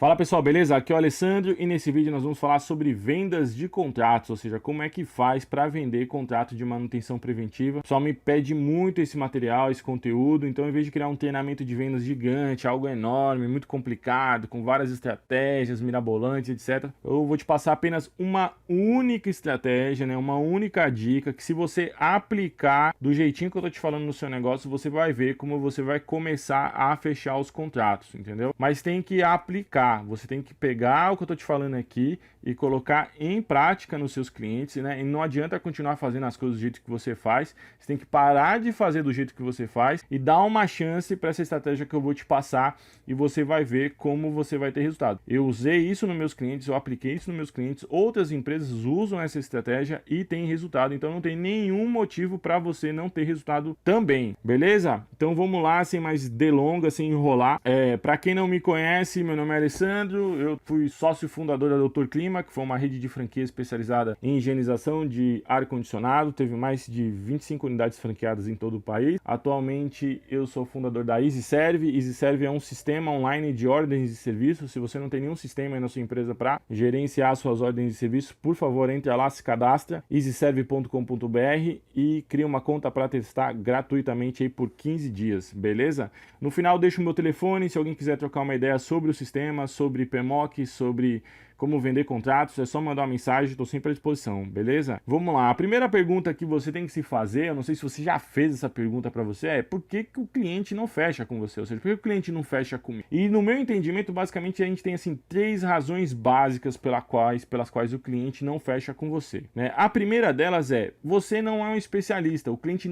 Fala pessoal, beleza? Aqui é o Alessandro e nesse vídeo nós vamos falar sobre vendas de contratos, ou seja, como é que faz para vender contrato de manutenção preventiva. O pessoal me pede muito esse material, esse conteúdo, então em vez de criar um treinamento de vendas gigante, algo enorme, muito complicado, com várias estratégias mirabolantes, etc., eu vou te passar apenas uma única estratégia, né? Uma única dica que se você aplicar do jeitinho que eu tô te falando no seu negócio, você vai ver como você vai começar a fechar os contratos, entendeu? Mas tem que aplicar. Você tem que pegar o que eu estou te falando aqui e colocar em prática nos seus clientes, né? E não adianta continuar fazendo as coisas do jeito que você faz. Você tem que parar de fazer do jeito que você faz e dar uma chance para essa estratégia que eu vou te passar e você vai ver como você vai ter resultado. Eu usei isso nos meus clientes, eu apliquei isso nos meus clientes, outras empresas usam essa estratégia e tem resultado, então não tem nenhum motivo para você não ter resultado também, beleza? Então vamos lá, sem mais delongas, sem enrolar. Para quem não me conhece, meu nome é Alessandro, eu fui sócio fundador da Doutor Clima, que foi uma rede de franquia especializada em higienização de ar-condicionado, teve mais de 25 unidades franqueadas em todo o país. Atualmente eu sou fundador da EasyServe. EasyServe é um sistema online de ordens de serviço. Se você não tem nenhum sistema aí na sua empresa para gerenciar suas ordens de serviço, por favor, entre lá, se cadastra, easyserve.com.br e cria uma conta para testar gratuitamente aí por 15 dias, beleza? No final deixo o meu telefone, se alguém quiser trocar uma ideia sobre o sistema, sobre PMOC, sobre como vender contratos, é só mandar uma mensagem, estou sempre à disposição, beleza? Vamos lá, a primeira pergunta que você tem que se fazer, eu não sei se você já fez essa pergunta para você, é por que o cliente não fecha com você? Ou seja, por que o cliente não fecha comigo? E no meu entendimento, basicamente, a gente tem assim 3 razões básicas pelas quais o cliente não fecha com você, né? A primeira delas é, você não é um especialista, o cliente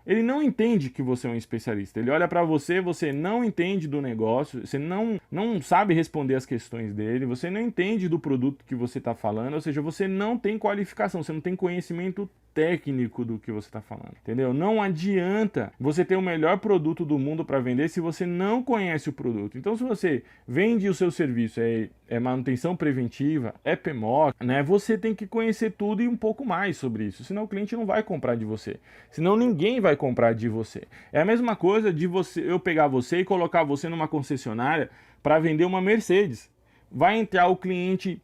ele não entende que você é um especialista, ele olha para você, você não entende do negócio, você não sabe responder as questões dele, você não entende do produto que você está falando, ou seja, você não tem qualificação, você não tem conhecimento técnico do que você está falando, entendeu? Não adianta você ter o melhor produto do mundo para vender se você não conhece o produto. Então, se você vende o seu serviço, é manutenção preventiva, é PMOC, né? Você tem que conhecer tudo e um pouco mais sobre isso, senão o cliente não vai comprar de você, senão ninguém vai comprar de você. É a mesma coisa de eu pegar você e colocar você numa concessionária para vender uma Mercedes. Vai entrar o cliente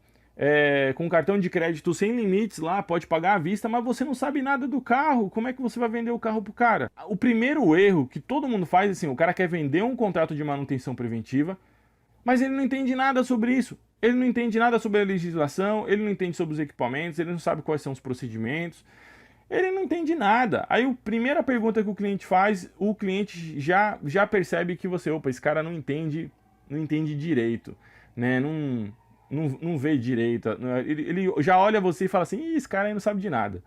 com cartão de crédito sem limites lá, pode pagar à vista, mas você não sabe nada do carro, como é que você vai vender o carro pro cara? O primeiro erro que todo mundo faz é assim, o cara quer vender um contrato de manutenção preventiva, mas ele não entende nada sobre isso. Ele não entende nada sobre a legislação, ele não entende sobre os equipamentos, ele não sabe quais são os procedimentos, ele não entende nada. Aí a primeira pergunta que o cliente faz, o cliente já percebe que esse cara não entende direito, né? Não vê direito, ele já olha você e fala assim, esse cara aí não sabe de nada.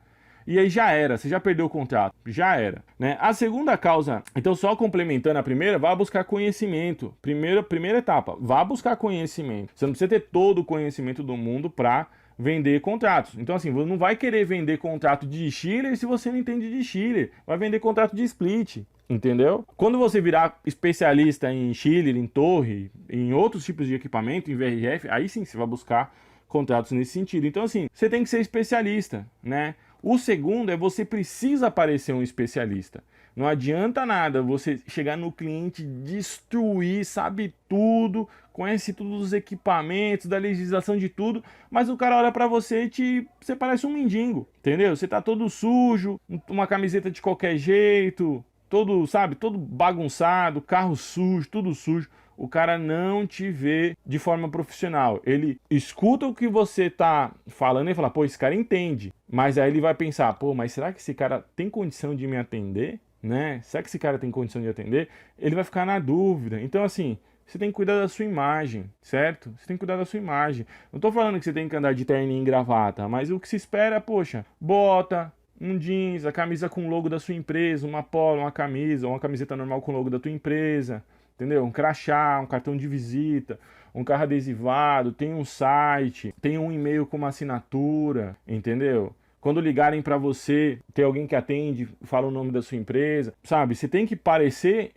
E aí já era, você já perdeu o contrato, já era, né? A segunda causa, então só complementando a primeira, vá buscar conhecimento. Primeira etapa, vá buscar conhecimento. Você não precisa ter todo o conhecimento do mundo para vender contratos. Então assim, você não vai querer vender contrato de chiller se você não entende de chiller. Vai vender contrato de split, entendeu? Quando você virar especialista em chiller, em torre, em outros tipos de equipamento, em VRF, aí sim você vai buscar contratos nesse sentido. Então assim, você tem que ser especialista, né? O segundo é você precisa parecer um especialista. Não adianta nada você chegar no cliente, destruir, sabe tudo, conhece todos os equipamentos, da legislação de tudo, mas o cara olha pra você e você parece um mendigo, entendeu? Você tá todo sujo, uma camiseta de qualquer jeito, todo bagunçado, carro sujo, tudo sujo. O cara não te vê de forma profissional. Ele escuta o que você tá falando e fala, pô, esse cara entende. Mas aí ele vai pensar, pô, mas será que esse cara tem condição de me atender? Né? Será que esse cara tem condição de atender? Ele vai ficar na dúvida. Então, assim, você tem que cuidar da sua imagem, certo? Você tem que cuidar da sua imagem. Não tô falando que você tem que andar de terninho e gravata, mas o que se espera, poxa, bota, um jeans, a camisa com o logo da sua empresa, uma polo, uma camisa, ou uma camiseta normal com o logo da tua empresa, entendeu? Um crachá, um cartão de visita, um carro adesivado, tem um site, tem um e-mail com uma assinatura, entendeu? Quando ligarem para você, tem alguém que atende, fala o nome da sua empresa, sabe? Você tem que parecer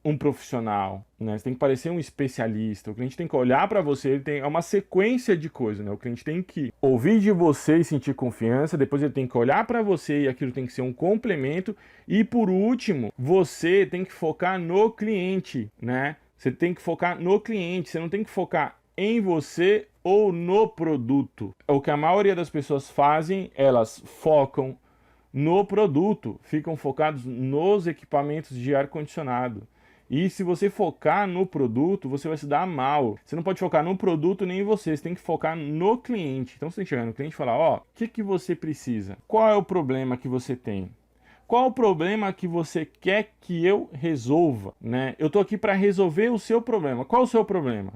um profissional, né? Você tem que parecer um especialista. O cliente tem que olhar para você, é uma sequência de coisas, né? O cliente tem que ouvir de você e sentir confiança, depois ele tem que olhar para você e aquilo tem que ser um complemento, e por último, você tem que focar no cliente, né? Você tem que focar no cliente, você não tem que focar em você ou no produto. O que a maioria das pessoas fazem, elas focam no produto, ficam focados nos equipamentos de ar-condicionado. E se você focar no produto, você vai se dar mal. Você não pode focar no produto nem em você, você tem que focar no cliente. Então você tem que chegar no cliente e falar, ó, o que você precisa? Qual é o problema que você tem? Qual o problema que você quer que eu resolva, né? Eu tô aqui para resolver o seu problema. Qual o seu problema?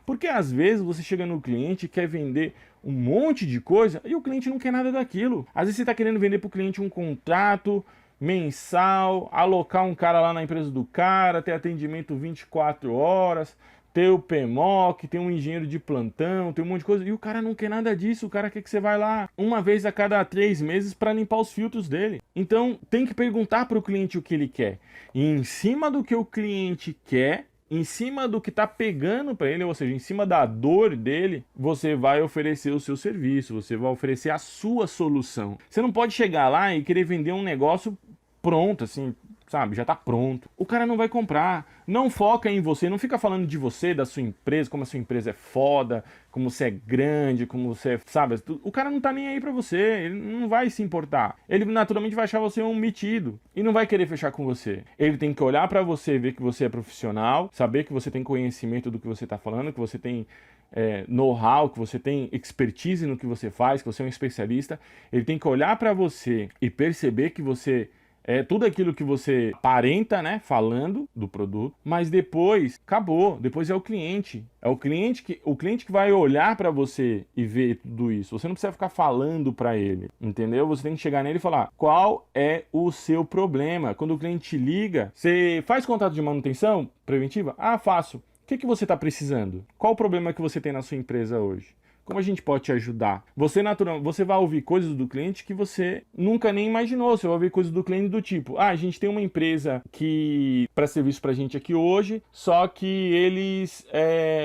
Porque às vezes você chega no cliente e quer vender um monte de coisa e o cliente não quer nada daquilo. Às vezes você está querendo vender para o cliente um contrato mensal, alocar um cara lá na empresa do cara, ter atendimento 24 horas, ter o PMOC, ter um engenheiro de plantão, ter um monte de coisa. E o cara não quer nada disso, o cara quer que você vá lá uma vez a cada 3 meses para limpar os filtros dele. Então tem que perguntar para o cliente o que ele quer. E em cima do que o cliente quer, em cima do que está pegando para ele, ou seja, em cima da dor dele, você vai oferecer o seu serviço, você vai oferecer a sua solução. Você não pode chegar lá e querer vender um negócio pronto, assim, sabe, já está pronto. O cara não vai comprar. Não foca em você, não fica falando de você, da sua empresa, como a sua empresa é foda, como você é grande, como você é, sabe, o cara não tá nem aí pra você, ele não vai se importar. Ele naturalmente vai achar você um metido e não vai querer fechar com você. Ele tem que olhar pra você, ver que você é profissional, saber que você tem conhecimento do que você tá falando, que você tem know-how, que você tem expertise no que você faz, que você é um especialista. Ele tem que olhar pra você e perceber que você tudo aquilo que você aparenta, né, falando do produto, mas depois acabou, depois é o cliente. É o cliente que vai olhar para você e ver tudo isso. Você não precisa ficar falando para ele, entendeu? Você tem que chegar nele e falar: qual é o seu problema? Quando o cliente te liga, você faz contato de manutenção preventiva? Ah, faço. O que você está precisando? Qual o problema que você tem na sua empresa hoje? Como a gente pode te ajudar? Você vai ouvir coisas do cliente que você nunca nem imaginou. Você vai ouvir coisas do cliente do tipo: a gente tem uma empresa que presta serviço pra gente aqui hoje, só que eles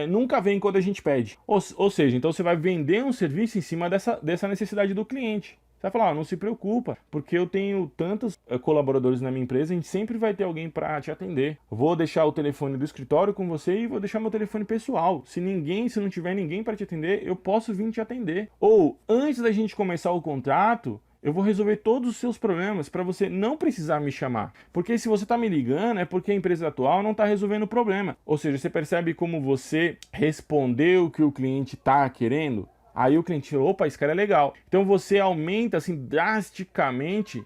nunca vêm quando a gente pede. Ou seja, então você vai vender um serviço em cima dessa necessidade do cliente. Você vai falar: não se preocupa, porque eu tenho tantos colaboradores na minha empresa, a gente sempre vai ter alguém para te atender. Vou deixar o telefone do escritório com você e vou deixar meu telefone pessoal. Se não tiver ninguém para te atender, eu posso vir te atender. Ou, antes da gente começar o contrato, eu vou resolver todos os seus problemas para você não precisar me chamar. Porque se você está me ligando, é porque a empresa atual não está resolvendo o problema. Ou seja, você percebe como você respondeu o que o cliente está querendo? Aí o cliente, opa, esse cara é legal. Então você aumenta assim drasticamente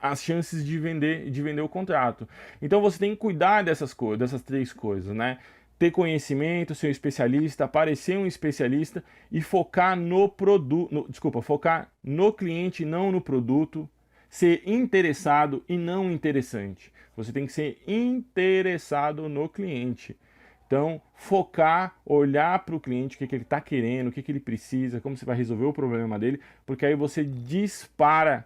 as chances de vender o contrato. Então você tem que cuidar dessas 3 coisas, né? Ter conhecimento, ser um especialista, parecer um especialista e focar no produto, focar no cliente, não no produto. Ser interessado e não interessante. Você tem que ser interessado no cliente. Então, focar, olhar para o cliente, o que ele está querendo, o que ele precisa, como você vai resolver o problema dele, porque aí você dispara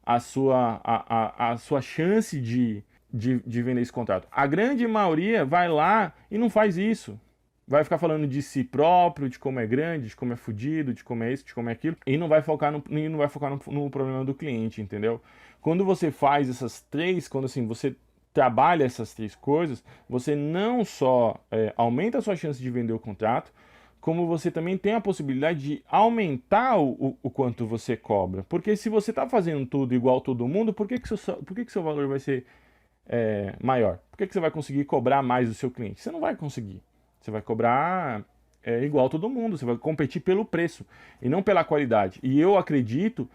a sua chance de vender esse contrato. A grande maioria vai lá e não faz isso. Vai ficar falando de si próprio, de como é grande, de como é fodido, de como é isso, de como é aquilo, e não vai focar no problema do cliente, entendeu? Quando você faz essas 3, quando assim, você trabalha essas 3 coisas, você não só aumenta a sua chance de vender o contrato, como você também tem a possibilidade de aumentar o quanto você cobra. Porque se você está fazendo tudo igual todo mundo, por que seu valor vai ser maior? Por que você vai conseguir cobrar mais do seu cliente? Você não vai conseguir. Você vai cobrar igual todo mundo, você vai competir pelo preço e não pela qualidade. E eu acredito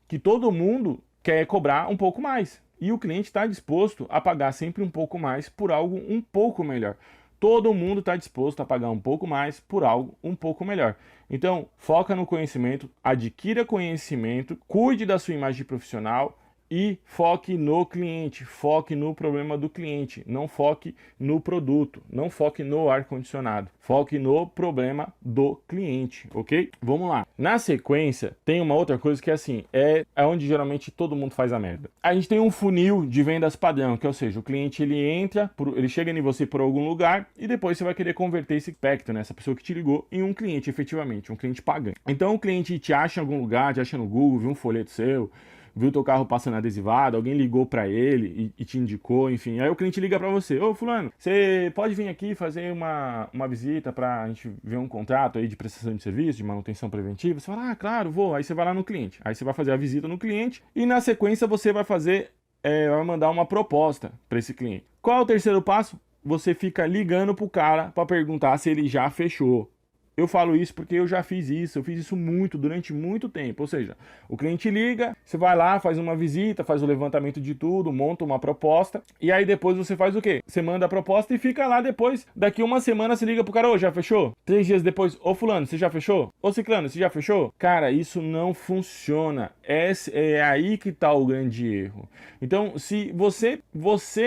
que todo mundo quer cobrar um pouco mais. E o cliente está disposto a pagar sempre um pouco mais por algo um pouco melhor. Todo mundo está disposto a pagar um pouco mais por algo um pouco melhor. Então, foca no conhecimento, adquira conhecimento, cuide da sua imagem profissional e foque no cliente, foque no problema do cliente, não foque no produto, não foque no ar-condicionado, foque no problema do cliente, ok? Vamos lá. Na sequência, tem uma outra coisa que assim, é onde geralmente todo mundo faz a merda. A gente tem um funil de vendas padrão, que ou seja, o cliente ele chega em você por algum lugar e depois você vai querer converter esse aspecto, né, essa pessoa que te ligou, em um cliente efetivamente, um cliente pagante. Então o cliente te acha em algum lugar, te acha no Google, viu um folheto seu, viu teu carro passando adesivado, alguém ligou para ele e te indicou, enfim. Aí o cliente liga para você: ô fulano, você pode vir aqui fazer uma visita para a gente ver um contrato aí de prestação de serviço, de manutenção preventiva? Você fala: ah, claro, vou. Aí você vai lá no cliente. Aí você vai fazer a visita no cliente e na sequência você vai fazer, vai mandar uma proposta para esse cliente. Qual é o terceiro passo? Você fica ligando pro cara para perguntar se ele já fechou. Eu falo isso porque eu já fiz isso, eu fiz isso muito, durante muito tempo. Ou seja, o cliente liga, você vai lá, faz uma visita, faz o levantamento de tudo, monta uma proposta, e aí depois você faz o quê? Você manda a proposta e fica lá depois, daqui uma semana você liga pro cara: ô, já fechou? 3 dias depois: ô fulano, você já fechou? Ô ciclano, você já fechou? Cara, isso não funciona. É aí que tá o grande erro. Então, se você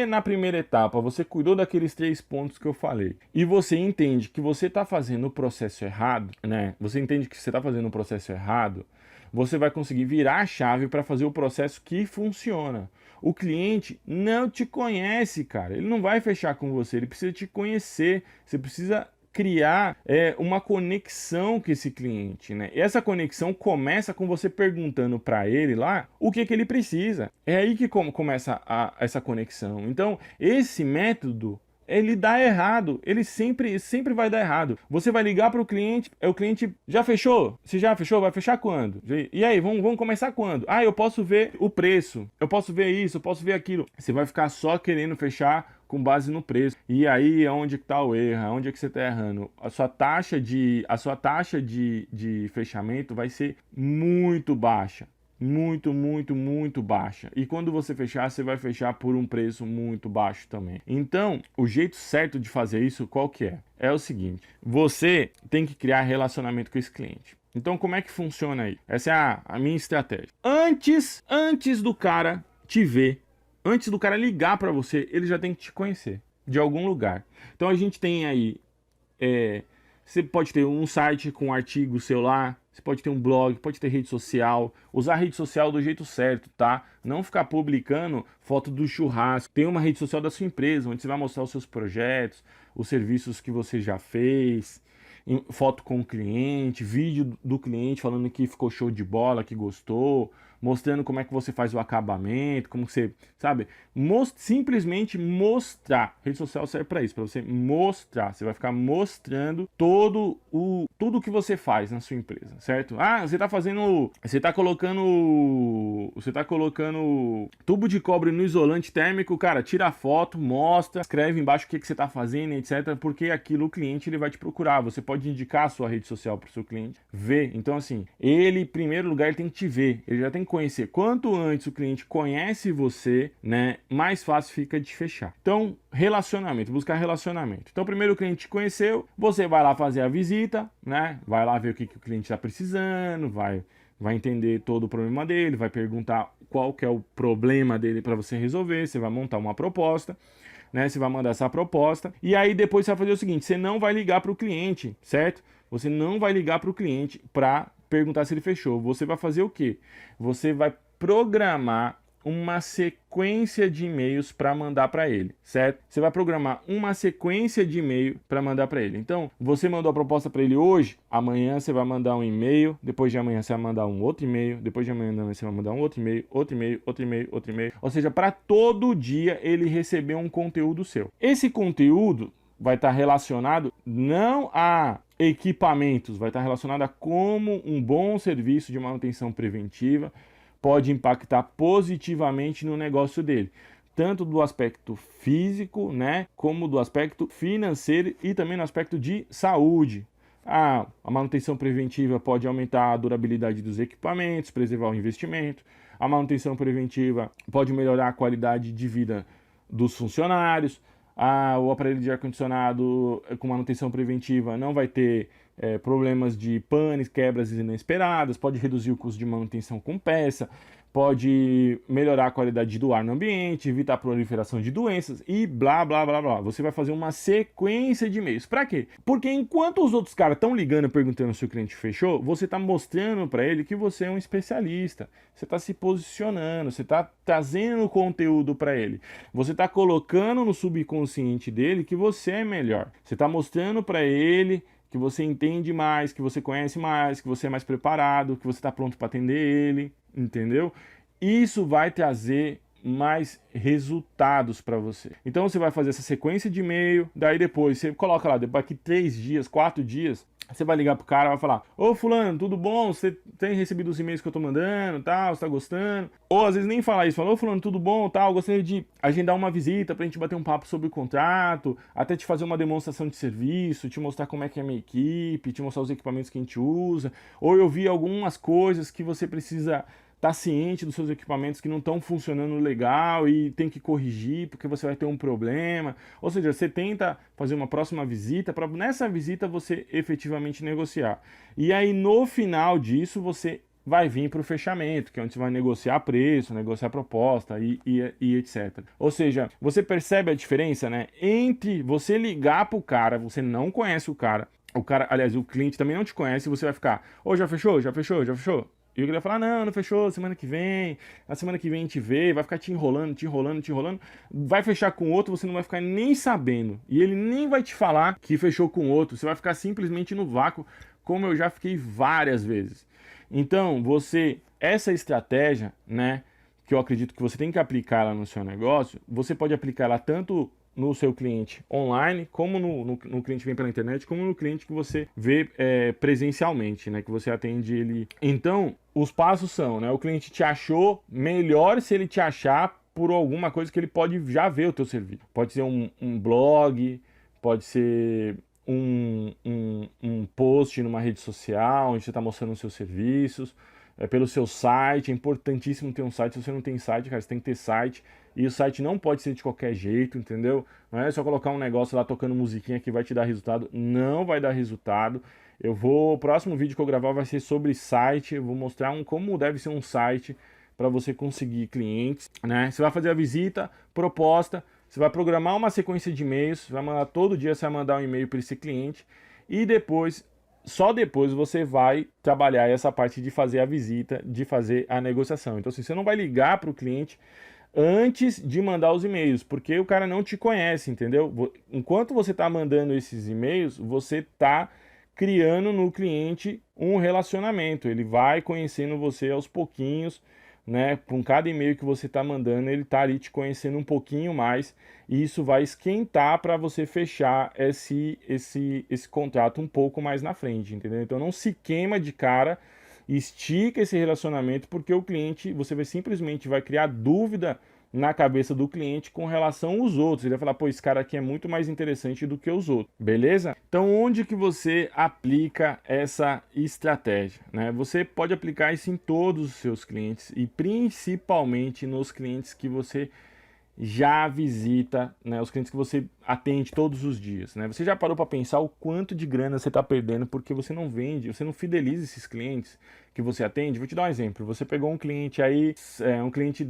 na primeira etapa, você cuidou daqueles 3 pontos que eu falei, e você entende que você tá fazendo o processo errado, né? Você entende que você está fazendo um processo errado, você vai conseguir virar a chave para fazer o processo que funciona. O cliente não te conhece, cara. Ele não vai fechar com você, ele precisa te conhecer. Você precisa criar uma conexão com esse cliente, né? E essa conexão começa com você perguntando para ele lá o que ele precisa. É aí que começa essa conexão. Então, esse método, ele dá errado, ele sempre vai dar errado. Você vai ligar para o cliente já fechou? Se já fechou, vai fechar quando? E aí, vamos começar quando? Ah, eu posso ver o preço, eu posso ver isso, eu posso ver aquilo. Você vai ficar só querendo fechar com base no preço. E aí é onde que tá o erro, onde é que você tá errando. A sua taxa de fechamento vai ser muito baixa. Muito baixa. E quando você fechar, você vai fechar por um preço muito baixo também. Então, o jeito certo de fazer isso, qual que é? É o seguinte: você tem que criar relacionamento com esse cliente. Então, como é que funciona aí? Essa é a minha estratégia. Antes do cara te ver, antes do cara ligar para você, ele já tem que te conhecer de algum lugar. Então, a gente tem aí, você pode ter um site com um artigo seu lá, você pode ter um blog, pode ter rede social. Usar a rede social do jeito certo, tá? Não ficar publicando foto do churrasco. Tem uma rede social da sua empresa, onde você vai mostrar os seus projetos, os serviços que você já fez, foto com o cliente, vídeo do cliente falando que ficou show de bola, que gostou, mostrando como é que você faz o acabamento, como você, sabe? Simplesmente mostrar. A rede social serve para isso, para você mostrar. Você vai ficar mostrando tudo que você faz na sua empresa, certo? Ah, você tá colocando tubo de cobre no isolante térmico, cara, tira a foto, mostra, escreve embaixo o que você tá fazendo, etc, porque aquilo o cliente ele vai te procurar. Você pode indicar a sua rede social para o seu cliente ver. Então, assim, ele, em primeiro lugar, ele tem que te ver, ele já tem que conhecer. Quanto antes o cliente conhece você, né, mais fácil fica de fechar. Então, buscar relacionamento. Então, primeiro o cliente te conheceu, você vai lá fazer a visita, né, vai lá ver o que o cliente está precisando, vai entender todo o problema dele, vai perguntar qual que é o problema dele para você resolver, você vai montar uma proposta, né? Você vai mandar essa proposta e aí depois você vai fazer o seguinte: você não vai ligar para o cliente, certo? Você não vai ligar para o cliente para perguntar se ele fechou. Você vai fazer o quê? Você vai programar uma sequência de e-mails para mandar para ele, certo? Você vai programar uma sequência de e-mail para mandar para ele. Então, você mandou a proposta para ele hoje, amanhã você vai mandar um e-mail, depois de amanhã você vai mandar um outro e-mail, depois de amanhã você vai mandar um outro e-mail, outro e-mail, outro e-mail, outro e-mail. Ou seja, para todo dia ele receber um conteúdo seu. Esse conteúdo vai estar relacionado não a equipamentos, vai estar relacionado a como um bom serviço de manutenção preventiva pode impactar positivamente no negócio dele, tanto do aspecto físico, né, como do aspecto financeiro e também no aspecto de saúde. A manutenção preventiva pode aumentar a durabilidade dos equipamentos, preservar o investimento. A manutenção preventiva pode melhorar a qualidade de vida dos funcionários. O aparelho de ar-condicionado com manutenção preventiva não vai ter problemas de panes, quebras inesperadas, pode reduzir o custo de manutenção com peça, pode melhorar a qualidade do ar no ambiente, evitar a proliferação de doenças e blá, blá, blá, blá. Você vai fazer uma sequência de e-mails. Para quê? Porque enquanto os outros caras estão ligando perguntando se o cliente fechou, você está mostrando para ele que você é um especialista. Você está se posicionando, você está trazendo conteúdo para ele. Você está colocando no subconsciente dele que você é melhor. Você está mostrando para ele que você entende mais, que você conhece mais, que você é mais preparado, que você está pronto para atender ele, entendeu? isso vai trazer mais resultados para você. Então você vai fazer essa sequência de e-mail, daí depois você coloca lá, daqui 3 dias, 4 dias, você vai ligar pro cara e vai falar: ô fulano, tudo bom? Você tem recebido os e-mails que eu tô mandando, tal, você tá gostando? Ou às vezes nem falar isso, fala: ô fulano, tudo bom, tal, gostaria de agendar uma visita pra gente bater um papo sobre o contrato, até te fazer uma demonstração de serviço, te mostrar como é que é a minha equipe, te mostrar os equipamentos que a gente usa, ou eu vi algumas coisas que você precisa tá ciente dos seus equipamentos que não estão funcionando legal e tem que corrigir porque você vai ter um problema. Ou seja, você tenta fazer uma próxima visita para nessa visita você efetivamente negociar. E aí no final disso você vai vir para o fechamento, que é onde você vai negociar preço, negociar proposta e etc. Ou seja, você percebe a diferença, né, entre você ligar para o cara, você não conhece o cara, aliás, o cliente também não te conhece, e você vai ficar: ô, já fechou? Já fechou? Já fechou? E o cara vai falar: não, não fechou, semana que vem, a semana que vem a gente vê, vai ficar te enrolando, vai fechar com outro, você não vai ficar nem sabendo, e ele nem vai te falar que fechou com outro, você vai ficar simplesmente no vácuo, como eu já fiquei várias vezes. Então, essa estratégia, né, que eu acredito que você tem que aplicar lá no seu negócio, você pode aplicar ela tanto no seu cliente online, como no cliente que vem pela internet, como no cliente que você vê presencialmente, né, que você atende ele. Então, os passos são, né, o cliente te achou, melhor se ele te achar por alguma coisa que ele pode já ver o teu serviço. Pode ser um blog, pode ser um post numa rede social, onde você está mostrando os seus serviços, pelo seu site. É importantíssimo ter um site. Se você não tem site, cara, você tem que ter site. E o site não pode ser de qualquer jeito, entendeu? Não é só colocar um negócio lá tocando musiquinha que vai te dar resultado. Não vai dar resultado. O próximo vídeo que eu gravar vai ser sobre site. Eu vou mostrar como deve ser um site para você conseguir clientes, né? Você vai fazer a visita, proposta, você vai programar uma sequência de e-mails, vai mandar todo dia, você vai mandar um e-mail para esse cliente, e depois, só depois você vai trabalhar essa parte de fazer a visita, de fazer a negociação. Então, assim, você não vai ligar para o cliente antes de mandar os e-mails, porque o cara não te conhece, entendeu? Enquanto você está mandando esses e-mails, você está criando no cliente um relacionamento. Ele vai conhecendo você aos pouquinhos, né? Com cada e-mail que você está mandando, ele está ali te conhecendo um pouquinho mais, e isso vai esquentar para você fechar esse contrato um pouco mais na frente, entendeu? Então não se queima de cara, estica esse relacionamento, porque o cliente, você simplesmente vai criar dúvida na cabeça do cliente com relação aos outros. Ele vai falar: pô, esse cara aqui é muito mais interessante do que os outros, beleza? Então, onde que você aplica essa estratégia, né? Você pode aplicar isso em todos os seus clientes, e principalmente nos clientes que você já visita, né, os clientes que você atende todos os dias, né? Você já parou para pensar o quanto de grana você está perdendo porque você não vende, você não fideliza esses clientes que você atende? Vou te dar um exemplo. Você pegou um cliente aí, um cliente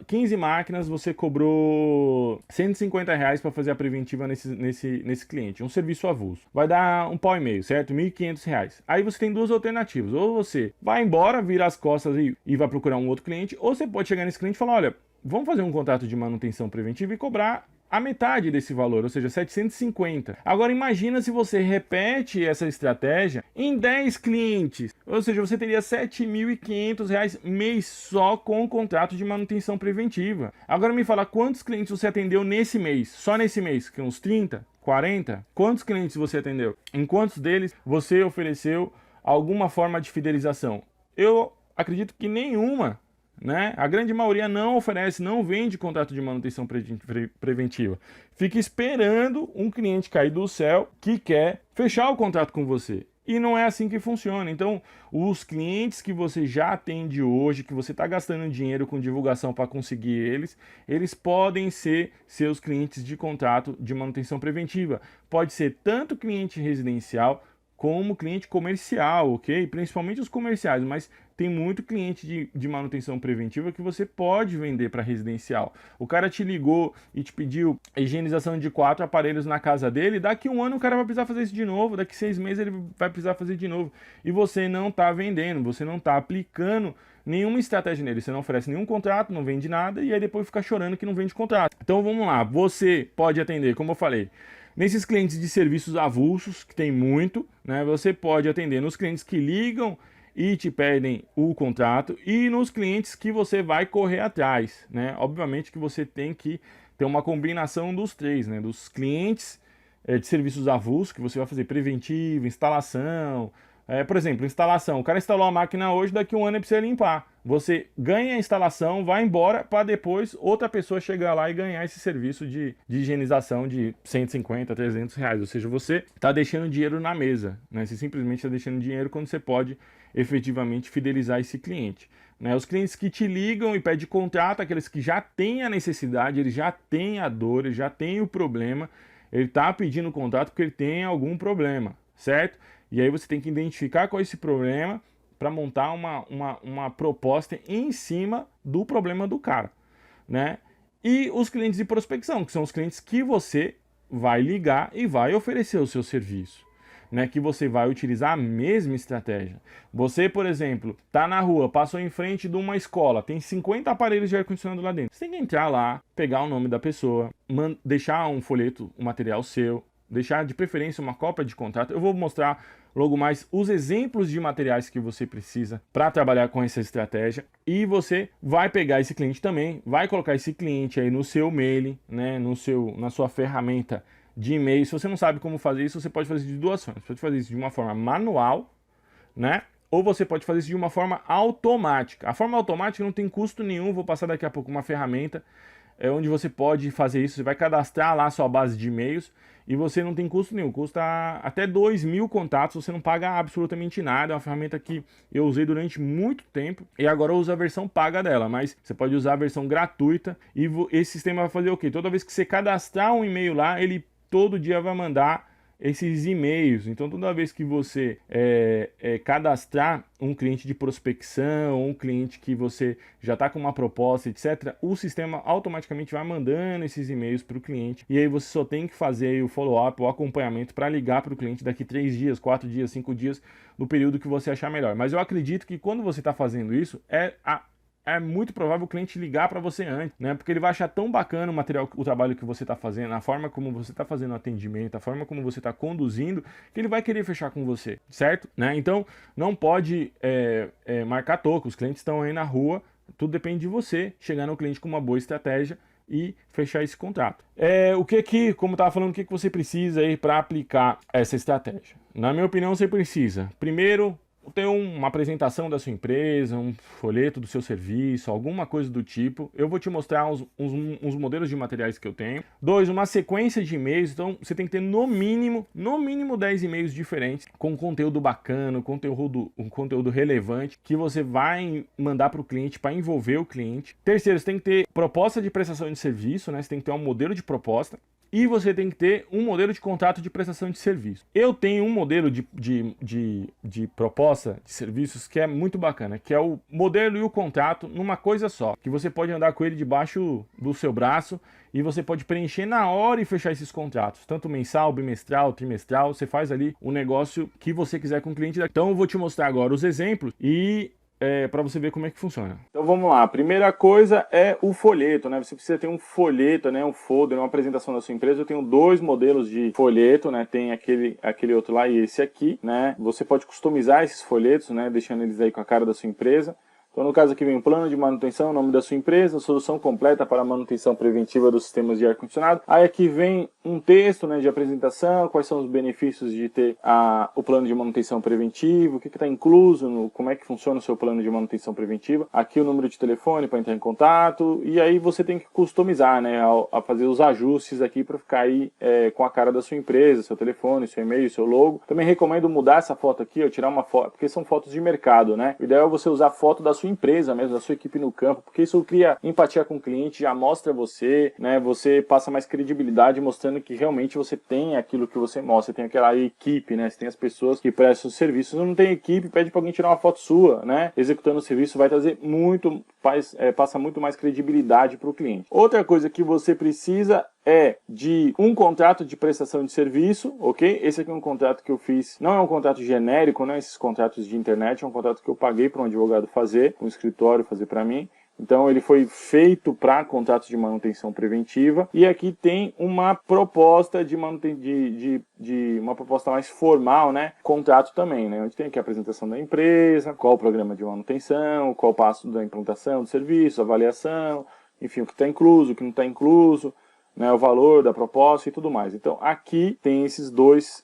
15 máquinas, você cobrou R$ 150 para fazer a preventiva nesse cliente, um serviço avulso. Vai dar um pau e meio, certo? R$ 1.500. Aí você tem duas alternativas: ou você vai embora, vira as costas e vai procurar um outro cliente, ou você pode chegar nesse cliente e falar: olha, vamos fazer um contrato de manutenção preventiva e cobrar a metade desse valor, ou seja, 750. Agora imagina se você repete essa estratégia em 10 clientes, ou seja, você teria R$ 7.500 mês só com o contrato de manutenção preventiva. Agora me fala, quantos clientes você atendeu nesse mês? Só nesse mês, que uns 30, 40? Quantos clientes você atendeu? Em quantos deles você ofereceu alguma forma de fidelização? Eu acredito que nenhuma, né? A grande maioria não oferece, não vende contrato de manutenção preventiva. Fica esperando um cliente cair do céu que quer fechar o contrato com você. E não é assim que funciona. Então, os clientes que você já atende hoje, que você está gastando dinheiro com divulgação para conseguir eles podem ser seus clientes de contrato de manutenção preventiva. Pode ser tanto cliente residencial como cliente comercial, ok? Principalmente os comerciais, mas tem muito cliente de manutenção preventiva que você pode vender para residencial. O cara te ligou e te pediu higienização de 4 aparelhos na casa dele, daqui um ano o cara vai precisar fazer isso de novo, daqui 6 meses ele vai precisar fazer de novo. E você não está vendendo, você não está aplicando nenhuma estratégia nele, você não oferece nenhum contrato, não vende nada, e aí depois fica chorando que não vende contrato. Então vamos lá, você pode atender, como eu falei, nesses clientes de serviços avulsos, que tem muito, né? Você pode atender nos clientes que ligam e te pedem o contrato, e nos clientes que você vai correr atrás, né? Obviamente que você tem que ter uma combinação dos três, né? Dos clientes de serviços avulsos, que você vai fazer preventivo, instalação. Por exemplo, instalação. O cara instalou a máquina hoje, daqui a um ano ele precisa limpar. Você ganha a instalação, vai embora, para depois outra pessoa chegar lá e ganhar esse serviço de higienização de 150, 300 reais. Ou seja, você está deixando dinheiro na mesa, né? Você simplesmente está deixando dinheiro quando você pode efetivamente fidelizar esse cliente, né? Os clientes que te ligam e pedem contrato, aqueles que já têm a necessidade, eles já têm a dor, eles já têm o problema, ele está pedindo contrato porque ele tem algum problema, certo? E aí você tem que identificar qual é esse problema para montar uma proposta em cima do problema do cara, né? E os clientes de prospecção, que são os clientes que você vai ligar e vai oferecer o seu serviço, né? Que você vai utilizar a mesma estratégia. Você, por exemplo, tá na rua, passou em frente de uma escola, tem 50 aparelhos de ar-condicionado lá dentro. Você tem que entrar lá, pegar o nome da pessoa, deixar um folheto, um material seu, deixar de preferência uma cópia de contrato. Eu vou mostrar logo mais os exemplos de materiais que você precisa para trabalhar com essa estratégia, e você vai pegar esse cliente também, vai colocar esse cliente aí no seu mail, né, na sua ferramenta de e-mail. Se você não sabe como fazer isso, você pode fazer de duas formas. Você pode fazer isso de uma forma manual, né? Ou você pode fazer isso de uma forma automática. A forma automática não tem custo nenhum, vou passar daqui a pouco uma ferramenta onde você pode fazer isso. Você vai cadastrar lá a sua base de e-mails e você não tem custo nenhum, custa até 2.000 contatos, você não paga absolutamente nada. É uma ferramenta que eu usei durante muito tempo e agora eu uso a versão paga dela, mas você pode usar a versão gratuita e esse sistema vai fazer o quê? Toda vez que você cadastrar um e-mail lá, ele todo dia vai mandar esses e-mails. Então toda vez que você cadastrar um cliente de prospecção, um cliente que você já está com uma proposta, etc., o sistema automaticamente vai mandando esses e-mails para o cliente, e aí você só tem que fazer o follow-up, o acompanhamento para ligar para o cliente daqui 3 dias, 4 dias, 5 dias, no período que você achar melhor. Mas eu acredito que quando você está fazendo isso, é muito provável o cliente ligar para você antes, né? Porque ele vai achar tão bacana o trabalho que você está fazendo, a forma como você está fazendo o atendimento, a forma como você está conduzindo, que ele vai querer fechar com você, certo? Né? Então, não pode marcar toco. Os clientes estão aí na rua, tudo depende de você chegar no cliente com uma boa estratégia e fechar esse contrato. Como eu estava falando, o que você precisa aí para aplicar essa estratégia? Na minha opinião, você precisa, primeiro, ter uma apresentação da sua empresa, um folheto do seu serviço, alguma coisa do tipo. Eu vou te mostrar uns modelos de materiais que eu tenho. 2, uma sequência de e-mails. Então você tem que ter no mínimo 10 e-mails diferentes, com conteúdo bacana, um conteúdo relevante, que você vai mandar para o cliente, para envolver o cliente. Terceiro, você tem que ter proposta de prestação de serviço, né? Você tem que ter um modelo de proposta. E você tem que ter um modelo de contrato de prestação de serviço. Eu tenho um modelo de proposta de serviços que é muito bacana, que é o modelo e o contrato numa coisa só, que você pode andar com ele debaixo do seu braço e você pode preencher na hora e fechar esses contratos, tanto mensal, bimestral, trimestral. Você faz ali o negócio que você quiser com o cliente. Então eu vou te mostrar agora os exemplos e para você ver como é que funciona. Então vamos lá, a primeira coisa é o folheto, né? Você precisa ter um folheto, né? Um folder, uma apresentação da sua empresa. Eu tenho 2 modelos de folheto, né? Tem aquele outro lá e esse aqui, né? Você pode customizar esses folhetos, né? Deixando eles aí com a cara da sua empresa. Então, no caso aqui vem o plano de manutenção, o nome da sua empresa, solução completa para a manutenção preventiva dos sistemas de ar-condicionado. Aí aqui vem um texto, né, de apresentação, quais são os benefícios de ter o plano de manutenção preventivo, o que está incluso, como é que funciona o seu plano de manutenção preventiva. Aqui o número de telefone para entrar em contato, e aí você tem que customizar, né, a fazer os ajustes aqui para ficar aí com a cara da sua empresa, seu telefone, seu e-mail, seu logo. Também recomendo mudar essa foto aqui, tirar uma foto, porque são fotos de mercado, né? O ideal é você usar foto da sua empresa mesmo, da sua equipe no campo, porque isso cria empatia com o cliente, já mostra você, né? Você passa mais credibilidade mostrando que realmente você tem aquilo que você mostra, você tem aquela equipe, né? Você tem as pessoas que prestam os serviços. Se não tem equipe, pede para alguém tirar uma foto sua, né? Executando o serviço vai trazer passa muito mais credibilidade para o cliente. Outra coisa que você precisa é de um contrato de prestação de serviço, ok? Esse aqui é um contrato que eu fiz, não é um contrato genérico, né? Esses contratos de internet, é um contrato que eu paguei para um advogado fazer, um escritório fazer para mim. Então ele foi feito para contratos de manutenção preventiva. E aqui tem uma proposta de uma proposta mais formal, né? Contrato também, né? Onde tem aqui a apresentação da empresa, qual o programa de manutenção, qual o passo da implantação do serviço, avaliação, enfim, o que está incluso, o que não está incluso, né, o valor da proposta e tudo mais. Então, aqui tem esses dois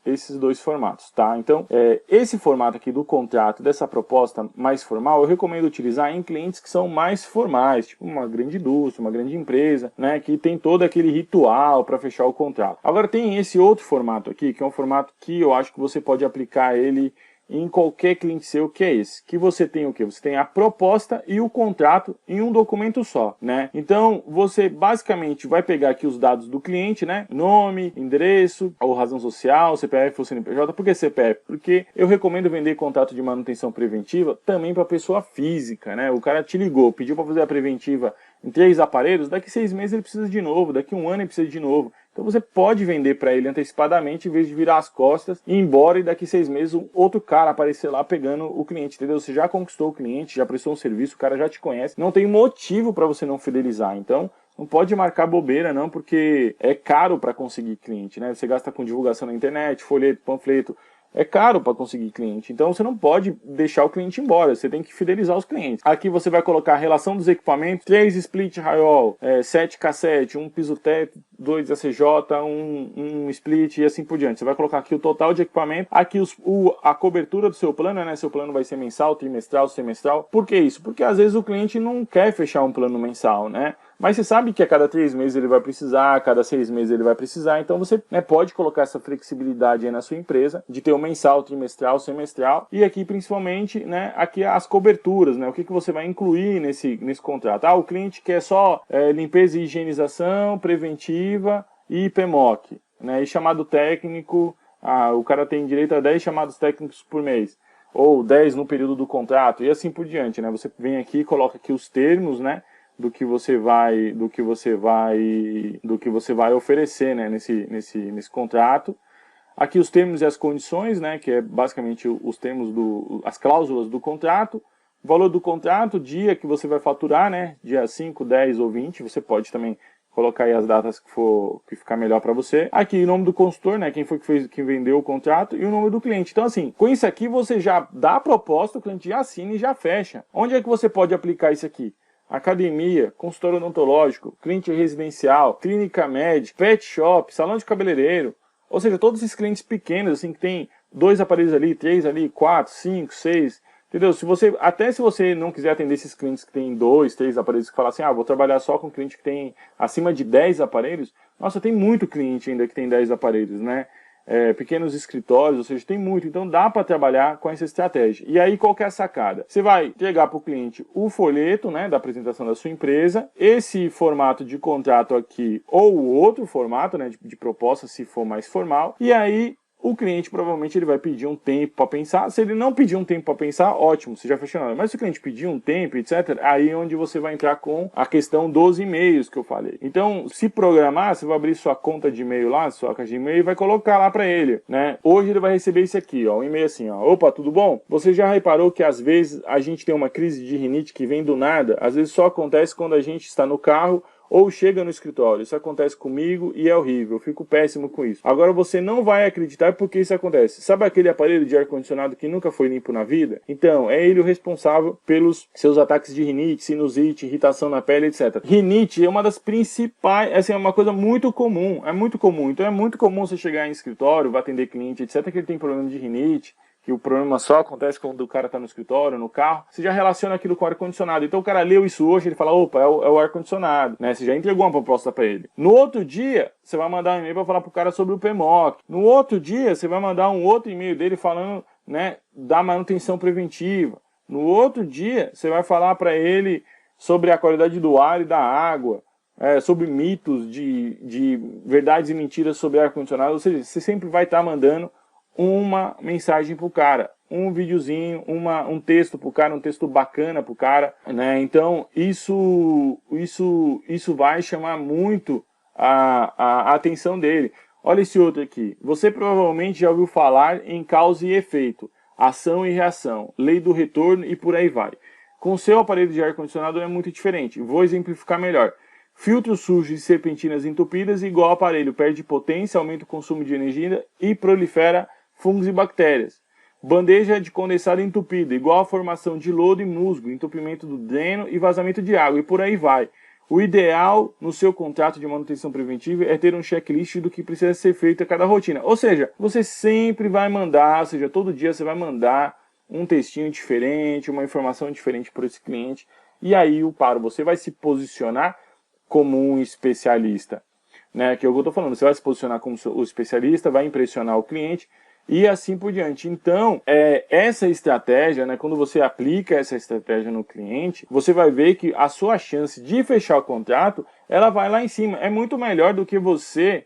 formatos, tá? Então, esse formato aqui do contrato, dessa proposta mais formal, eu recomendo utilizar em clientes que são mais formais, tipo uma grande indústria, uma grande empresa, né, que tem todo aquele ritual para fechar o contrato. Agora, tem esse outro formato aqui, que é um formato que eu acho que você pode aplicar ele em qualquer cliente seu, que é esse. Que você tem o quê? Você tem a proposta e o contrato em um documento só, né? Então, você basicamente vai pegar aqui os dados do cliente, né? Nome, endereço, ou razão social, CPF ou CNPJ. Por que CPF? Porque eu recomendo vender contrato de manutenção preventiva também para pessoa física, né? O cara te ligou, pediu para fazer a preventiva em 3 aparelhos, daqui 6 meses ele precisa de novo, daqui 1 ano ele precisa de novo. Então você pode vender para ele antecipadamente, em vez de virar as costas, ir embora e daqui 6 meses um outro cara aparecer lá pegando o cliente, entendeu? Você já conquistou o cliente, já prestou um serviço, o cara já te conhece, não tem motivo para você não fidelizar. Então, não pode marcar bobeira não, porque é caro para conseguir cliente, né? Você gasta com divulgação na internet, folheto, panfleto, é caro para conseguir cliente, então você não pode deixar o cliente embora, você tem que fidelizar os clientes. Aqui você vai colocar a relação dos equipamentos, 3 split Haiol, 7 cassete, 1 piso teto, 2 ACJ, um split e assim por diante. Você vai colocar aqui o total de equipamento, aqui a cobertura do seu plano, né? Seu plano vai ser mensal, trimestral, semestral. Por que isso? Porque às vezes o cliente não quer fechar um plano mensal, né? Mas você sabe que a cada 3 meses ele vai precisar, a cada 6 meses ele vai precisar, então você, né, pode colocar essa flexibilidade aí na sua empresa, de ter o mensal, trimestral, semestral, e aqui principalmente, né, aqui as coberturas, né, o que você vai incluir nesse contrato. O cliente quer só limpeza e higienização, preventiva e PMOC, né, e chamado técnico, o cara tem direito a 10 chamados técnicos por mês, ou 10 no período do contrato, e assim por diante, né, você vem aqui e coloca aqui os termos, né, do que você vai oferecer, né, nesse contrato. Aqui os termos e as condições, né, que é basicamente os termos as cláusulas do contrato, o valor do contrato, dia que você vai faturar, né, dia 5, 10 ou 20, você pode também colocar aí as datas que ficar melhor para você. Aqui o nome do consultor, né, quem foi que vendeu o contrato, e o nome do cliente. Então assim, com isso aqui você já dá a proposta, o cliente já assina e já fecha. Onde é que você pode aplicar isso aqui? Academia, consultório odontológico, cliente residencial, clínica médica, pet shop, salão de cabeleireiro. Ou seja, todos esses clientes pequenos, assim, que tem 2 aparelhos ali, 3 ali, 4, 5, 6, entendeu? Até se você não quiser atender esses clientes que tem 2, 3 aparelhos, que falam assim, vou trabalhar só com cliente que tem acima de 10 aparelhos, nossa, tem muito cliente ainda que tem 10 aparelhos, né? Pequenos escritórios, ou seja, tem muito, então dá para trabalhar com essa estratégia. E aí qual que é a sacada? Você vai entregar para o cliente o folheto, né, da apresentação da sua empresa, esse formato de contrato aqui, ou o outro formato, né, de proposta, se for mais formal, e aí o cliente provavelmente ele vai pedir um tempo para pensar. Se ele não pedir um tempo para pensar, ótimo, você já fechou nada. Mas se o cliente pedir um tempo, etc., aí é onde você vai entrar com a questão dos e-mails que eu falei. Então, se programar, você vai abrir sua conta de e-mail lá, sua caixa de e-mail, e vai colocar lá para ele, né? Hoje ele vai receber isso aqui, ó, um e-mail assim, ó. Opa, tudo bom? Você já reparou que às vezes a gente tem uma crise de rinite que vem do nada? Às vezes só acontece quando a gente está no carro ou chega no escritório. Isso acontece comigo e é horrível, eu fico péssimo com isso. Agora você não vai acreditar porque isso acontece. Sabe aquele aparelho de ar-condicionado que nunca foi limpo na vida? Então, é ele o responsável pelos seus ataques de rinite, sinusite, irritação na pele, etc. Rinite é uma das principais, assim, é uma coisa muito comum, é muito comum. Então é muito comum você chegar em escritório, vai atender cliente, etc, que ele tem problema de rinite, que o problema só acontece quando o cara está no escritório, no carro, você já relaciona aquilo com o ar-condicionado. Então o cara leu isso hoje, ele fala, opa, é o ar-condicionado, né? Você já entregou uma proposta para ele. No outro dia, você vai mandar um e-mail para falar pro cara sobre o PMOC. No outro dia, você vai mandar um outro e-mail dele falando, né, da manutenção preventiva. No outro dia, você vai falar para ele sobre a qualidade do ar e da água, sobre mitos de verdades e mentiras sobre ar-condicionado. Ou seja, você sempre vai estar mandando uma mensagem pro cara, um videozinho, um texto pro cara, um texto bacana pro cara, né? Então isso vai chamar muito a atenção dele. Olha esse outro aqui. Você provavelmente já ouviu falar em causa e efeito, ação e reação, lei do retorno e por aí vai. Com o seu aparelho de ar-condicionado é muito diferente. Vou exemplificar melhor. filtros sujos e serpentinas entupidas, igual ao aparelho perde potência, aumenta o consumo de energia e prolifera fungos e bactérias. Bandeja de condensado entupida, igual à formação de lodo e musgo, entupimento do dreno e vazamento de água, e por aí vai. O ideal no seu contrato de manutenção preventiva é ter um checklist do que precisa ser feito a cada rotina. Ou seja, você sempre vai mandar, ou seja, todo dia você vai mandar um textinho diferente, uma informação diferente para esse cliente. E aí, você vai se posicionar como um especialista, né? Que é o que eu estou falando, você vai se posicionar como o especialista, vai impressionar o cliente e assim por diante. Então, essa estratégia, né, quando você aplica essa estratégia no cliente, você vai ver que a sua chance de fechar o contrato, ela vai lá em cima. É muito melhor do que você...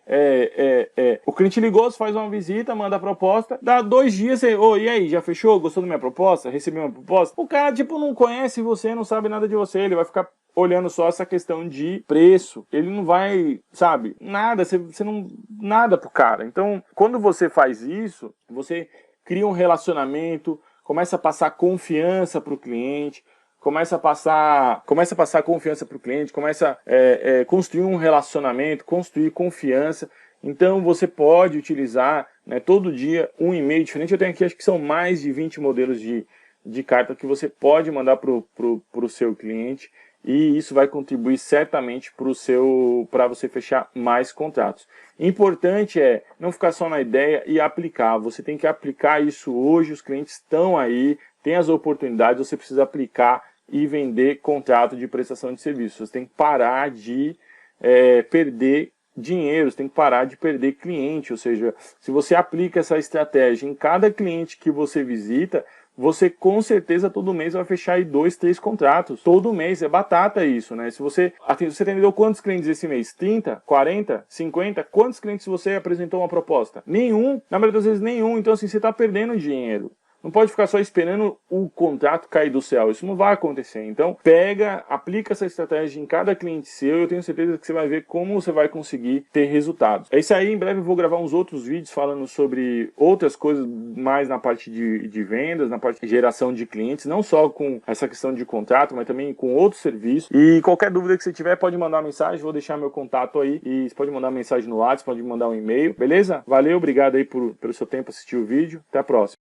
O cliente ligou, você faz uma visita, manda a proposta, dá 2 dias, você... e aí, já fechou? Gostou da minha proposta? Recebeu uma proposta? O cara, não conhece você, não sabe nada de você, ele vai ficar olhando só essa questão de preço, ele não vai, sabe, nada, você não, nada pro cara. Então, quando você faz isso, você cria um relacionamento, começa a passar confiança pro cliente, começa a passar confiança pro cliente, começa a construir um relacionamento, construir confiança. Então, você pode utilizar, né, todo dia um e-mail diferente. Eu tenho aqui, acho que são mais de 20 modelos de carta que você pode mandar pro seu cliente. E isso vai contribuir certamente para você fechar mais contratos. Importante é não ficar só na ideia e aplicar. Você tem que aplicar isso hoje, os clientes estão aí, tem as oportunidades, você precisa aplicar e vender contrato de prestação de serviços. Você tem que parar de perder dinheiro, você tem que parar de perder cliente. Ou seja, se você aplica essa estratégia em cada cliente que você visita, você com certeza todo mês vai fechar aí 2, 3 contratos. Todo mês, é batata isso, né? Se você atendeu quantos clientes esse mês? 30, 40, 50? Quantos clientes você apresentou uma proposta? Nenhum, na maioria das vezes nenhum. Então assim, você está perdendo dinheiro. Não pode ficar só esperando o contrato cair do céu. Isso não vai acontecer. Então, aplica essa estratégia em cada cliente seu. Eu tenho certeza que você vai ver como você vai conseguir ter resultados. É isso aí. Em breve eu vou gravar uns outros vídeos falando sobre outras coisas mais na parte de vendas, na parte de geração de clientes. Não só com essa questão de contrato, mas também com outros serviços. E qualquer dúvida que você tiver, pode mandar uma mensagem. Vou deixar meu contato aí. E você pode mandar uma mensagem no WhatsApp, pode mandar um e-mail. Beleza? Valeu, obrigado aí pelo seu tempo assistir o vídeo. Até a próxima.